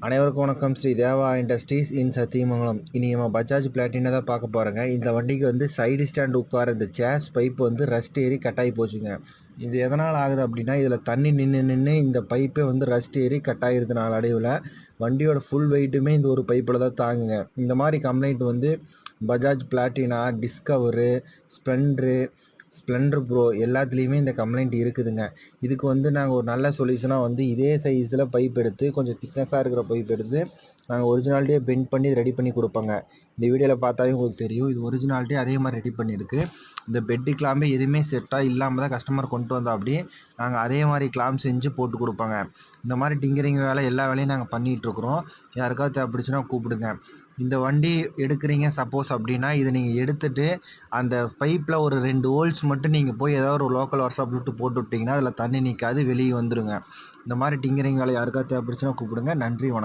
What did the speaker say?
அனைவருக்கும் வணக்கம். ஸ்ரீ தேவா இண்டஸ்ட்ரீஸ் இன் சத்தியமங்கலம். இனி நம்ம பஜாஜ் பிளாட்டினா தான் பார்க்க போகிறோங்க. இந்த வண்டிக்கு வந்து சைடு ஸ்டாண்ட் உட்கார இந்த சேர்ஸ் பைப் வந்து ரஸ்ட் ஏறி கட்டாகி போச்சுங்க. இது எதனால் ஆகுது அப்படின்னா, இதில் தண்ணி நின்று இந்த பைப்பே வந்து ரஸ்ட் ஏறி கட்டாயிருது நாளடைவில். வண்டியோட ஃபுல் வெயிட்டுமே இந்த ஒரு பைப்பில் தான் தாங்குங்க. இந்த மாதிரி கம்ப்ளைண்ட் வந்து Bajaj Platina, Discover, Splendor bro எல்லாத்துலேயுமே இந்த கம்ப்ளைண்ட் இருக்குதுங்க. இதுக்கு வந்து நாங்கள் ஒரு நல்ல சொல்யூஷனாக வந்து இதே சைஸில் பைப் எடுத்து கொஞ்சம் திக்னஸாக இருக்கிற பைப் எடுத்து நாங்கள் ஒரிஜினாலிட்டியே பெண்ட் பண்ணி ரெடி பண்ணி கொடுப்போங்க. இந்த வீடியோவில் பார்த்தாவே உங்களுக்கு தெரியும், இது ஒரிஜினாலிட்டி அதே மாதிரி ரெடி பண்ணியிருக்கு. இந்த பெட்டு கிளாம்பே எதுவுமே செட்டாக இல்லாமல் தான் கஸ்டமர் கொண்டு வந்தோம். அப்படியே நாங்கள் அதே மாதிரி கிளாம்ப் செஞ்சு போட்டு கொடுப்போங்க. இந்த மாதிரி டிங்கரிங் வேலை எல்லா வேலையும் நாங்கள் பண்ணிகிட்ருக்குறோம். யாருக்காவது தேவைப்படுச்சுன்னா கூப்பிடுங்க. இந்த வண்டி எடுக்கிறீங்க சப்போஸ் அப்படின்னா, இதை நீங்கள் எடுத்துகிட்டு அந்த பைப்பில் ஒரு 2 ஹோல்ஸ் மட்டும் நீங்கள் போய் ஏதாவது ஒரு லோக்கல் ஒர்க் ஷாப் விட்டு போட்டு விட்டிங்கன்னா அதில் தண்ணி நிற்காது, வெளியே வந்துடுங்க. இந்த மாதிரி டிங்கரிங் வேலை யாருக்காவது தேவைப்படுச்சுன்னா கூப்பிடுங்க. நன்றி, வணக்கம்.